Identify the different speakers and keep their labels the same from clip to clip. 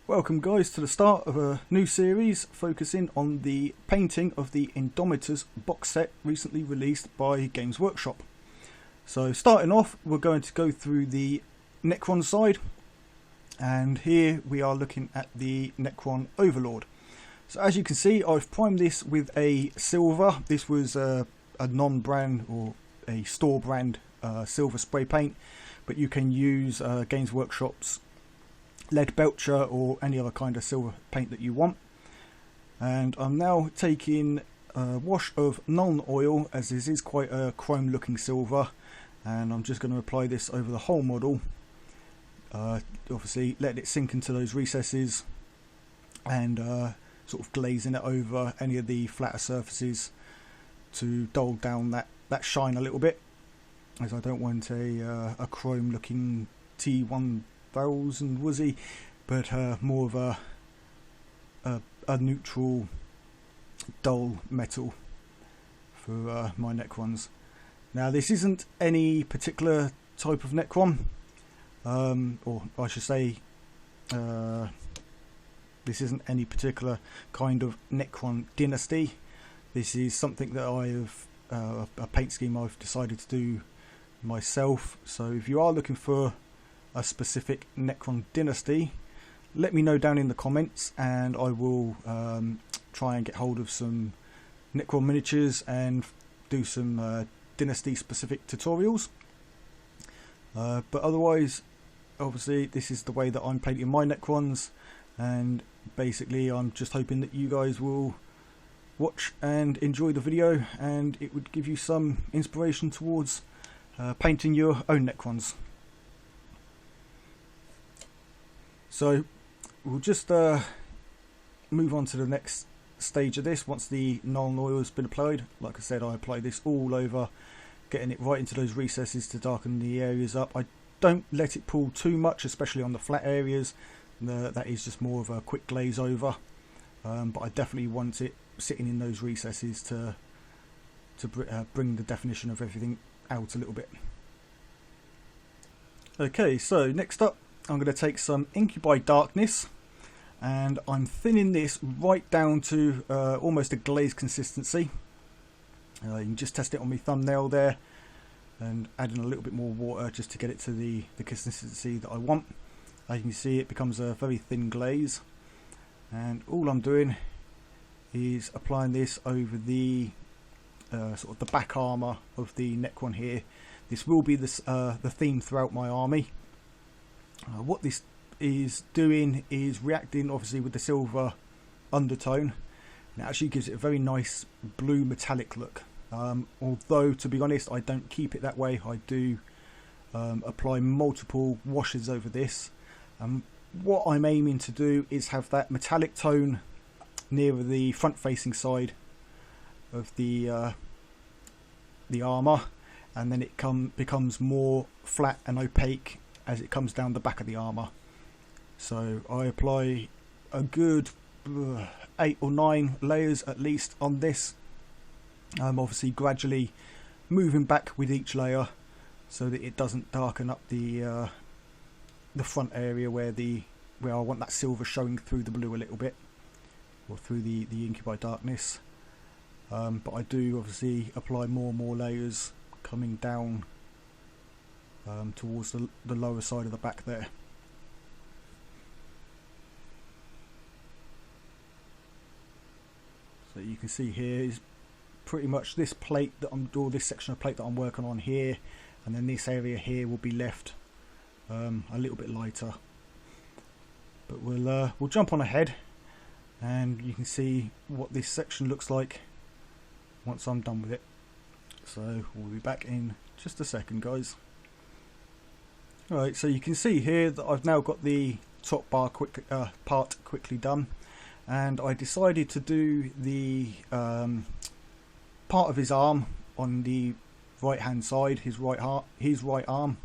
Speaker 1: Welcome guys to the start of a new series focusing on the painting of the Indomitus box set recently released by Games Workshop. So starting off, we're going to go through the Necron side, and here we are looking at the Necron Overlord. So as you can see, I've primed this with a silver. This was a non-brand or a store brand silver spray paint, but you can use Games Workshop's lead belcher or any other kind of silver paint that you want. And I'm now taking a wash of Nuln oil, as this is quite a chrome looking silver, and I'm just going to apply this over the whole model, obviously let it sink into those recesses and sort of glazing it over any of the flatter surfaces to dull down that shine a little bit, as I don't want a chrome looking T1000 woozy, but more of a neutral dull metal for my Necrons. Now this isn't any particular type of Necron, or I should say this isn't any particular kind of Necron dynasty. This is something that I have a paint scheme I've decided to do myself. So if you are looking for a specific Necron dynasty, let me know down in the comments, and I will try and get hold of some Necron miniatures and do some dynasty specific tutorials. But otherwise, obviously this is the way that I'm painting my Necrons, and basically I'm just hoping that you guys will watch and enjoy the video, and it would give you some inspiration towards painting your own Necrons. So we'll just move on to the next stage of this once the Nuln oil has been applied. Like I said, I apply this all over, getting it right into those recesses to darken the areas up. I don't let it pull too much, especially on the flat areas. That is just more of a quick glaze over, but I definitely want it sitting in those recesses to bring the definition of everything out a little bit. Okay, so next up, I'm going to take some Incubi Darkness, and I'm thinning this right down to almost a glaze consistency. You can just test it on my thumbnail there, and adding a little bit more water just to get it to the consistency that I want. As you can see, it becomes a very thin glaze, and all I'm doing is applying this over the sort of the back armour of the Necron here. This will be the theme throughout my army. What this is doing is reacting obviously with the silver undertone, and it actually gives it a very nice blue metallic look. Although to be honest, I don't keep it that way. I do apply multiple washes over this. What I'm aiming to do is have that metallic tone nearer the front facing side of the armour, and then it becomes more flat and opaque as it comes down the back of the armour. So I apply a good 8 or 9 layers at least on this. I'm obviously gradually moving back with each layer so that it doesn't darken up the front area where I want that silver showing through the blue a little bit, or through the Incubi Darkness. But I do obviously apply more and more layers coming down towards the lower side of the back there. So you can see here is pretty much this plate that or this section of plate that I'm working on here, and then this area here will be left a little bit lighter. But we'll jump on ahead, and you can see what this section looks like once I'm done with it. So we'll be back in just a second, guys. Alright, so you can see here that I've now got the top bar part quickly done, and I decided to do the part of his arm on the right hand side, his right arm,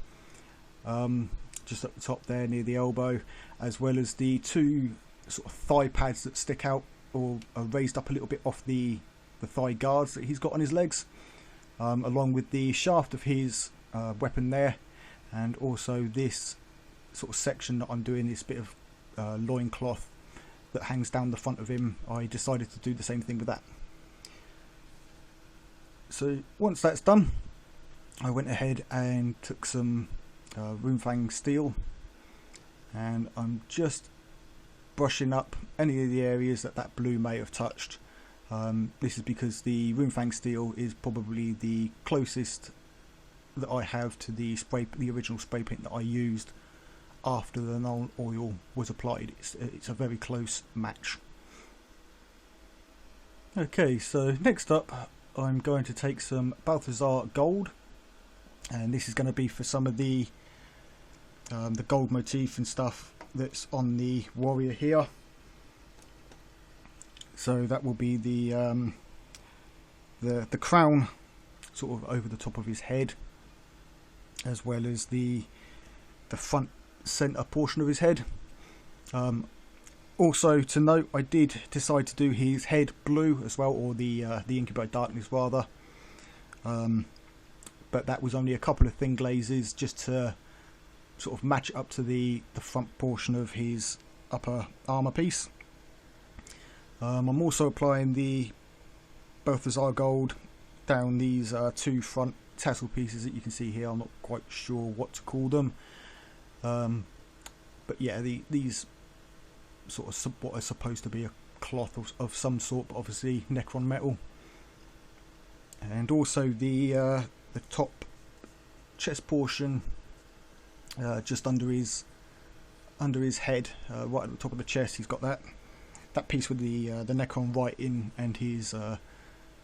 Speaker 1: just at the top there near the elbow, as well as the two sort of thigh pads that stick out or are raised up a little bit off the thigh guards that he's got on his legs, along with the shaft of his weapon there, and also this sort of section that I'm doing, this bit of loincloth that hangs down the front of him, I decided to do the same thing with that. So once that's done, I went ahead and took some Runefang steel, and I'm just brushing up any of the areas that blue may have touched. This is because the Runefang steel is probably the closest that I have to the original spray paint that I used after the null oil was applied. It's a very close match. Okay, so next up I'm going to take some Balthazar Gold, and this is going to be for some of the gold motif and stuff that's on the warrior here. So that will be the crown sort of over the top of his head, as well as the front center portion of his head. Also to note, I did decide to do his head blue as well, or the Inky by Darkness rather, but that was only a couple of thin glazes just to sort of match up to the front portion of his upper armor piece. I'm also applying the Balthazar Gold down these two front tassel pieces that you can see here. I'm not quite sure what to call them, but yeah, these sort of what are supposed to be a cloth of some sort, but obviously Necron metal. And also the top chest portion, just under his head, right at the top of the chest, he's got that piece with the Necron writing and his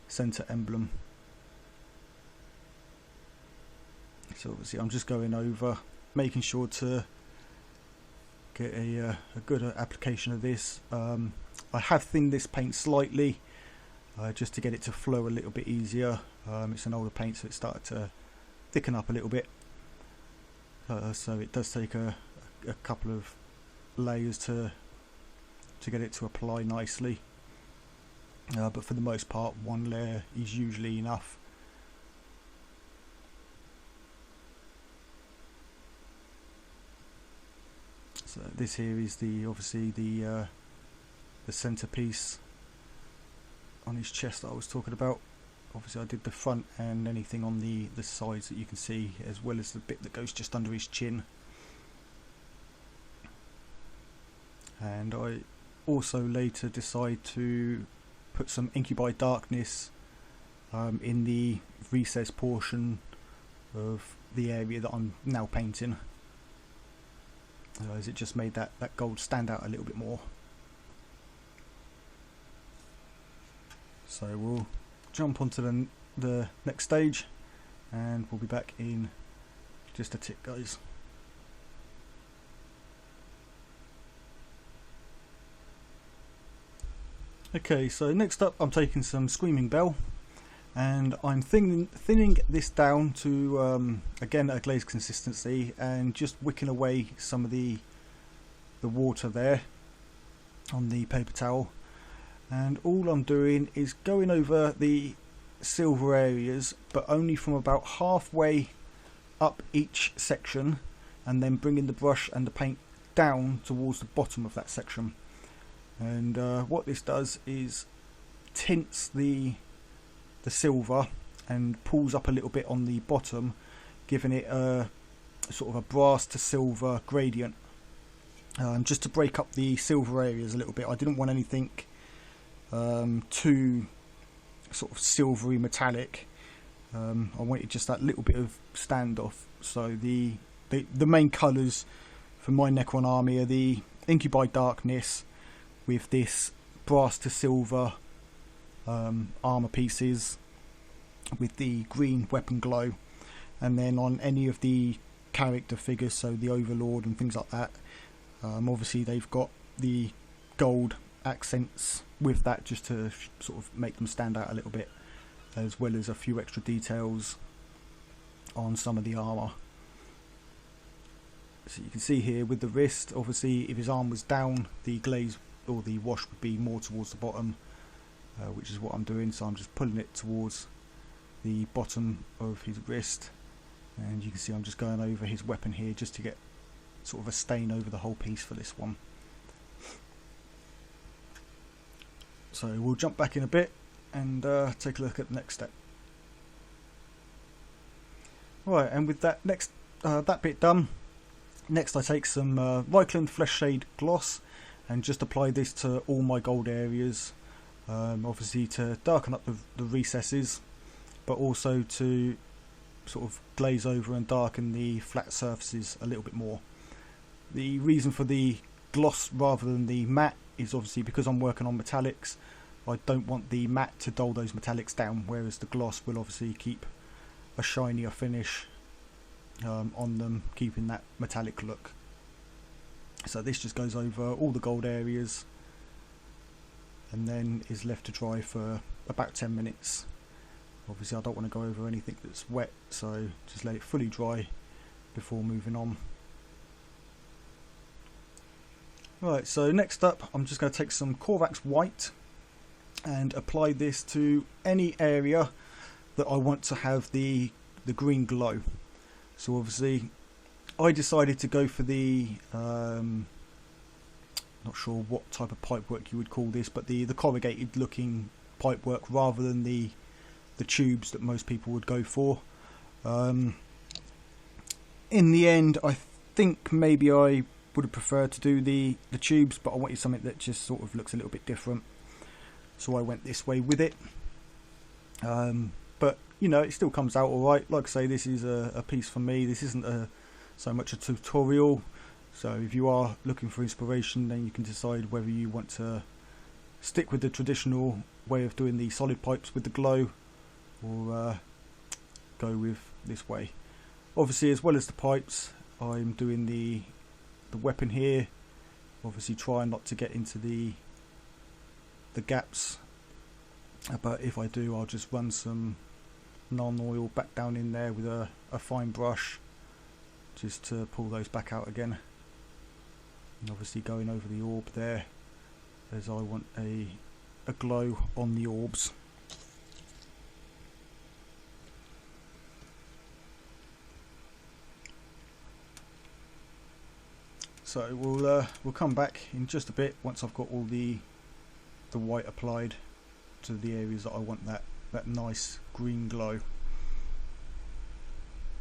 Speaker 1: center emblem. So obviously I'm just going over, making sure to get a good application of this. I have thinned this paint slightly just to get it to flow a little bit easier. It's an older paint, so it started to thicken up a little bit. So it does take a couple of layers to get it to apply nicely. But for the most part, one layer is usually enough. So this here is obviously the centerpiece on his chest that I was talking about. Obviously I did the front and anything on the sides that you can see, as well as the bit that goes just under his chin. And I also later decide to put some Inky by Darkness in the recess portion of the area that I'm now painting, as it just made that gold stand out a little bit more. So we'll jump onto the next stage, and we'll be back in just a tick, guys. Okay, so next up I'm taking some Screaming Bell, and I'm thinning this down to again a glaze consistency, and just wicking away some of the water there on the paper towel. And all I'm doing is going over the silver areas, but only from about halfway up each section, and then bringing the brush and the paint down towards the bottom of that section. And what this does is tints the silver and pulls up a little bit on the bottom, giving it a sort of a brass to silver gradient, just to break up the silver areas a little bit. I didn't want anything too sort of silvery metallic. I wanted just that little bit of standoff. So the main colours for my Necron army are the Inky by Darkness with this brass to silver armour pieces with the green weapon glow, and then on any of the character figures, so the Overlord and things like that, obviously they've got the gold accents with that, just to sort of make them stand out a little bit, as well as a few extra details on some of the armour. So you can see here with the wrist, obviously if his arm was down, the glaze or the wash would be more towards the bottom, which is what I'm doing. So I'm just pulling it towards the bottom of his wrist, and you can see I'm just going over his weapon here just to get sort of a stain over the whole piece for this one. So we'll jump back in a bit and take a look at the next step. Right, and with that that bit done, next I take some Reikland Flesh Shade Gloss and just apply this to all my gold areas, obviously to darken up the recesses, but also to sort of glaze over and darken the flat surfaces a little bit more. The reason for the gloss rather than the matte is obviously because I'm working on metallics. I don't want the matte to dull those metallics down, whereas the gloss will obviously keep a shinier finish on them, keeping that metallic look. So this just goes over all the gold areas and then is left to dry for about 10 minutes. Obviously I don't want to go over anything that's wet, so just let it fully dry before moving on. Right, so next up I'm just going to take some Corvax White and apply this to any area that I want to have the green glow. So obviously I decided to go for the not sure what type of pipework you would call this, but the corrugated looking pipework rather than the tubes that most people would go for. In the end I think maybe I would have preferred to do the tubes, but I wanted something that just sort of looks a little bit different, so I went this way with it. But you know, it still comes out alright. Like I say, this is a piece for me. This isn't so much a tutorial, so if you are looking for inspiration, then you can decide whether you want to stick with the traditional way of doing the solid pipes with the glow, or go with this way. Obviously, as well as the pipes, I'm doing the weapon here, obviously trying not to get into the gaps, but if I do, I'll just run some non-oil back down in there with a fine brush just to pull those back out again, and obviously going over the orb there, as I want a glow on the orbs. So we'll come back in just a bit once I've got all the white applied to the areas that I want that nice green glow.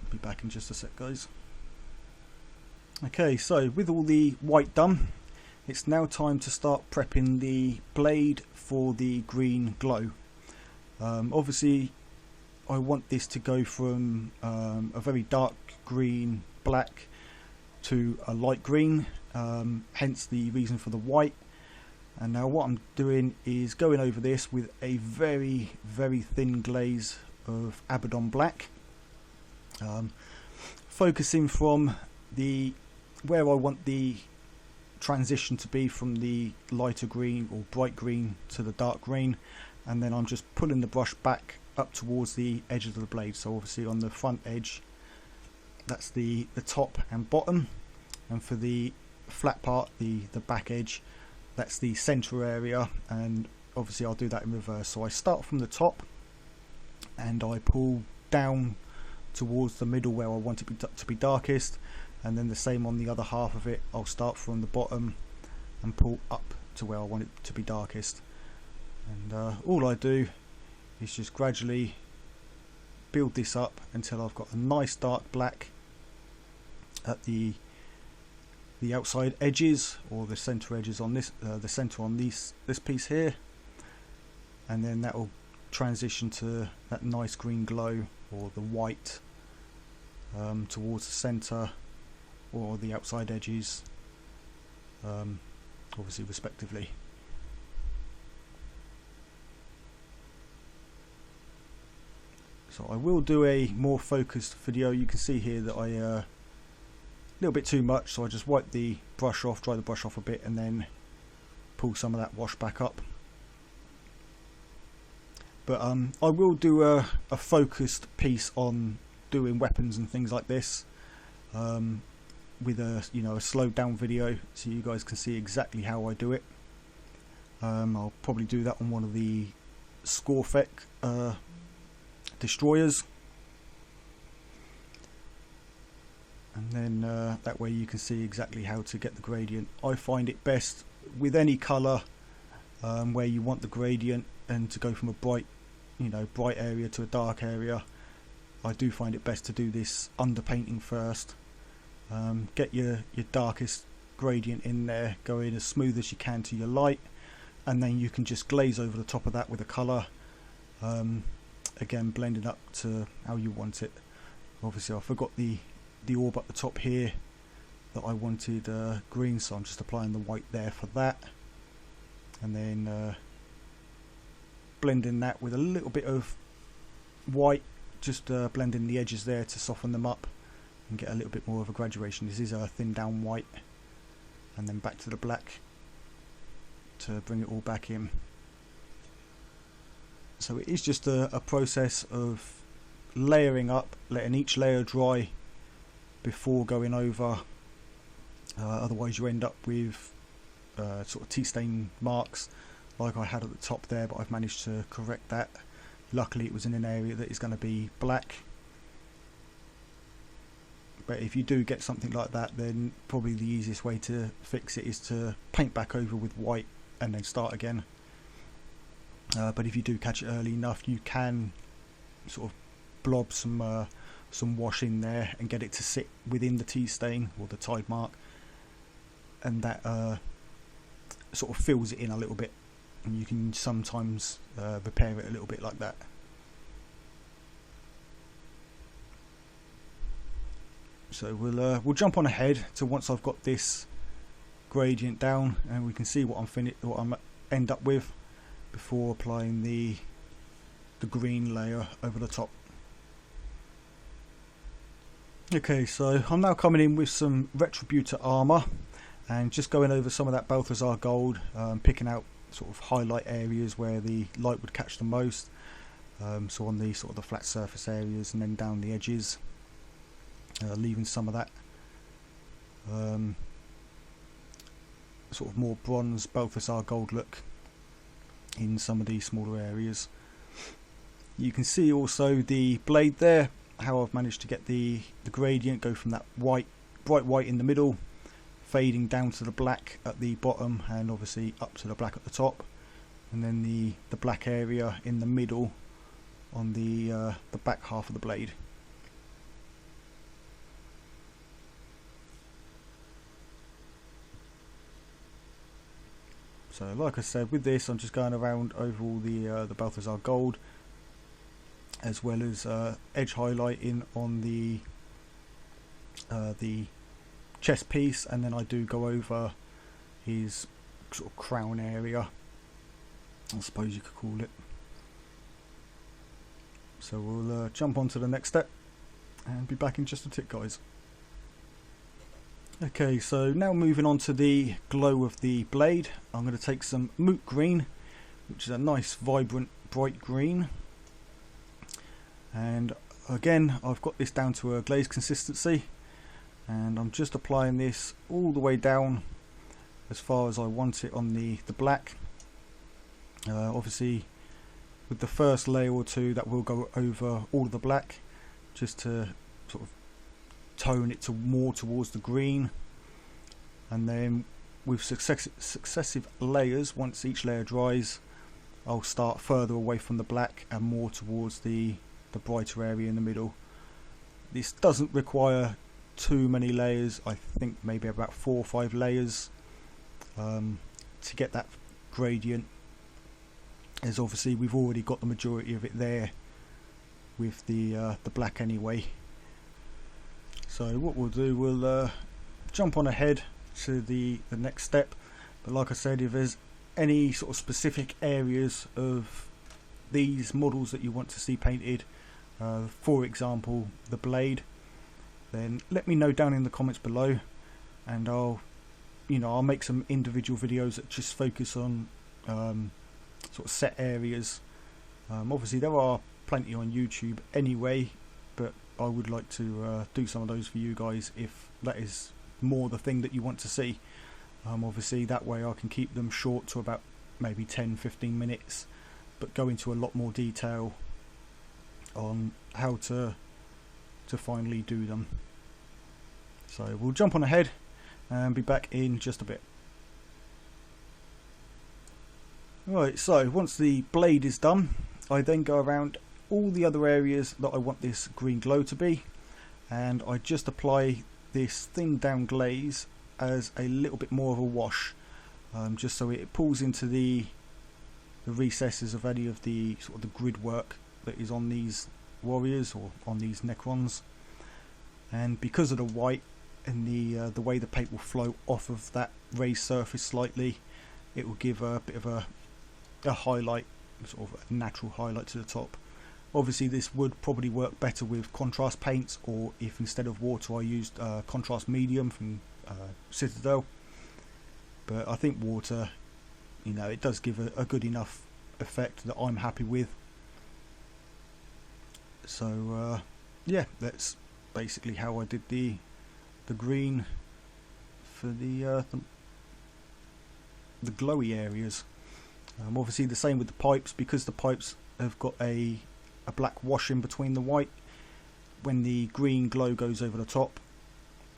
Speaker 1: I'll be back in just a sec, guys. Okay, so with all the white done, it's now time to start prepping the blade for the green glow. Obviously I want this to go from a very dark green black to a light green, hence the reason for the white. And now what I'm doing is going over this with a very thin glaze of Abaddon black, focusing from where I want the transition to be from the lighter green or bright green to the dark green, and then I'm just pulling the brush back up towards the edge of the blade. So obviously on the front edge, that's the top and bottom, and for the flat part, the back edge, that's the center area, and obviously I'll do that in reverse. So I start from the top and I pull down towards the middle where I want it to be darkest, and then the same on the other half of it. I'll start from the bottom and pull up to where I want it to be darkest, and all I do is just gradually build this up until I've got a nice dark black at the outside edges, or the center edges on this, the center on this piece here, and then that will transition to that nice green glow, or the white, towards the center or the outside edges, obviously respectively. So I will do a more focused video. You can see here that I a little bit too much, so I just wipe the brush off, dry the brush off a bit, and then pull some of that wash back up. But I will do a focused piece on doing weapons and things like this, with a slowed down video, so you guys can see exactly how I do it. I'll probably do that on one of the Scorfec destroyers, and then that way you can see exactly how to get the gradient. I find it best with any colour where you want the gradient and to go from a bright area to a dark area, I do find it best to do this underpainting first. Get your darkest gradient in there, go in as smooth as you can to your light, and then you can just glaze over the top of that with a colour, again blending up to how you want it. Obviously I forgot the orb at the top here that I wanted green, so I'm just applying the white there for that, and then blending that with a little bit of white, just blending the edges there to soften them up and get a little bit more of a graduation. This is a thin down white, and then back to the black to bring it all back in. So it is just a process of layering up, letting each layer dry before going over, otherwise you end up with sort of tea stain marks like I had at the top there, but I've managed to correct that. Luckily it was in an area that is going to be black, but if you do get something like that, then probably the easiest way to fix it is to paint back over with white and then start again. But if you do catch it early enough, you can sort of blob some wash in there and get it to sit within the tea stain or the tide mark, and that sort of fills it in a little bit, and you can sometimes repair it a little bit like that. So we'll jump on ahead to once I've got this gradient down and we can see what I'm end up with before applying the green layer over the top. Okay, so I'm now coming in with some Retributor armour and just going over some of that Balthazar Gold, picking out sort of highlight areas where the light would catch the most, so on the sort of the flat surface areas, and then down the edges, leaving some of that sort of more bronze Balthazar Gold look in some of these smaller areas. You can see also the blade there, how I've managed to get the gradient go from that bright white in the middle, fading down to the black at the bottom, and obviously up to the black at the top, and then the black area in the middle on the back half of the blade. So like I said, with this I'm just going around over all the Balthazar Gold, as well as edge highlighting on the chest piece, and then I do go over his sort of crown area, I suppose you could call it. So we'll jump on to the next step and be back in just a tick, guys. Okay, so now moving on to the glow of the blade, I'm going to take some moot green, which is a nice vibrant bright green, and again I've got this down to a glaze consistency, and I'm just applying this all the way down as far as I want it on the black. Obviously with the first layer or two that will go over all of the black, just to sort of tone it to more towards the green, and then with successive layers, once each layer dries, I'll start further away from the black and more towards the brighter area in the middle. This doesn't require too many layers, I think maybe about 4 or 5 layers to get that gradient, as obviously we've already got the majority of it there with the black anyway. So what we'll do, we'll jump on ahead to the next step, but like I said, if there's any sort of specific areas of these models that you want to see painted, for example the blade, then let me know down in the comments below, and I'll make some individual videos that just focus on sort of set areas. Obviously there are plenty on YouTube anyway, but I would like to do some of those for you guys if that is more the thing that you want to see. Obviously that way I can keep them short to about maybe 10-15 minutes, but go into a lot more detail on how to finally do them. So we'll jump on ahead and be back in just a bit. Right, so once the blade is done, I then go around all the other areas that I want this green glow to be, and I just apply this thin down glaze as a little bit more of a wash, just so it pulls into the recesses of any of the sort of the grid work that is on these warriors or on these Necrons. And because of the white and the way the paint will flow off of that raised surface slightly, it will give a bit of a highlight, sort of a natural highlight to the top. Obviously this would probably work better with contrast paints, or if instead of water I used contrast medium from Citadel, but I think water, you know, it does give a good enough effect that I'm happy with. So yeah, that's basically how I did the green for the glowy areas. Obviously the same with the pipes, because the pipes have got a black wash in between the white. When the green glow goes over the top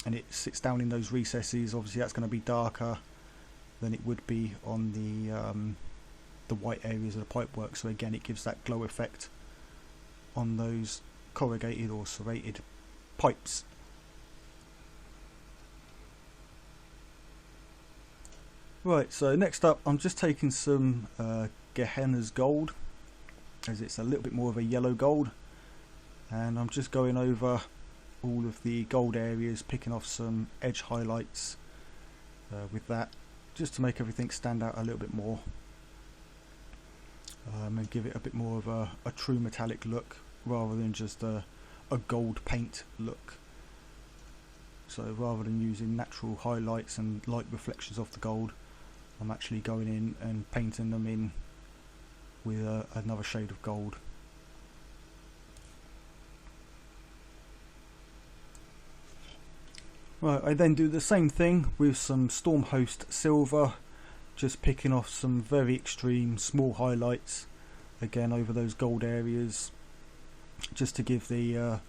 Speaker 1: and it sits down in those recesses, obviously that's going to be darker than it would be on the white areas of the pipework. So again, it gives that glow effect on those corrugated or serrated pipes. Right, so next up I'm just taking some Gehenna's Gold, as it's a little bit more of a yellow gold, and I'm just going over all of the gold areas, picking off some edge highlights with that, just to make everything stand out a little bit more, and give it a bit more of a true metallic look rather than just a gold paint look. So rather than using natural highlights and light reflections off the gold, I'm actually going in and painting them in with another shade of gold. Right, I then do the same thing with some Stormhost Silver, just picking off some very extreme small highlights again over those gold areas, just to give the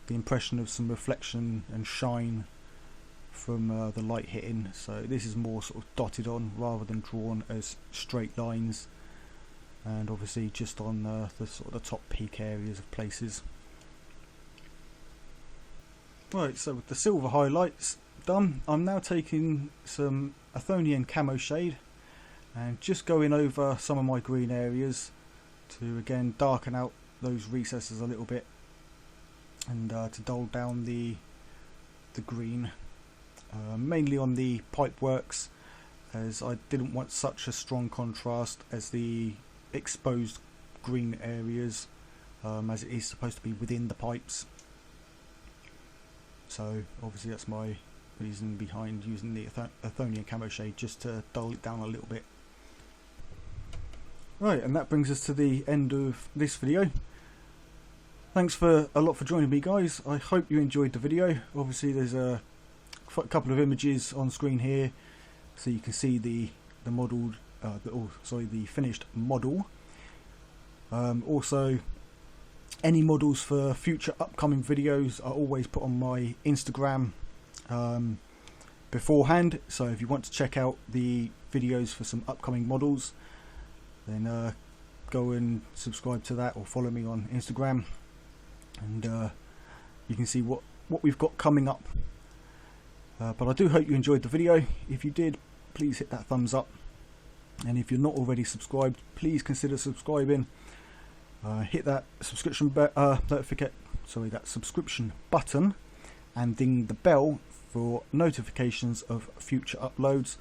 Speaker 1: impression of some reflection and shine from the light hitting. So this is more sort of dotted on rather than drawn as straight lines, and obviously just on the sort of the top peak areas of places. Right, so with the silver highlights done, I'm now taking some Athonian camo shade and just going over some of my green areas to again darken out those recesses a little bit, and to dull down the green, mainly on the pipeworks, as I didn't want such a strong contrast as the exposed green areas, as it is supposed to be within the pipes. So obviously that's my reason behind using the Athonian camo shade, just to dull it down a little bit. Right, and that brings us to the end of this video. Thanks a lot for joining me, guys. I hope you enjoyed the video. Obviously there's a couple of images on screen here, so you can see the modelled, the finished model. Also, any models for future upcoming videos are always put on my Instagram beforehand, so if you want to check out the videos for some upcoming models, then go and subscribe to that or follow me on Instagram, and you can see what we've got coming up. But I do hope you enjoyed the video. If you did, please hit that thumbs up, and if you're not already subscribed, please consider subscribing. Hit that subscription button and ding the bell for notifications of future uploads.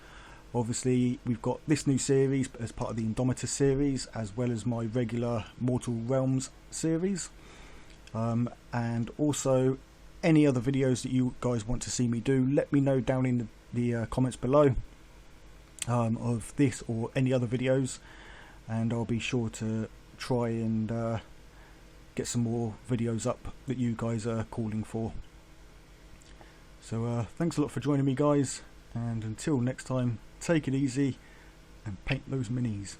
Speaker 1: Obviously we've got this new series as part of the Indomitus series, as well as my regular Mortal Realms series, and also any other videos that you guys want to see me do. Let me know down in the comments below of this or any other videos, and I'll be sure to try and get some more videos up that you guys are calling for. So thanks a lot for joining me, guys, and until next time, take it easy and paint those minis.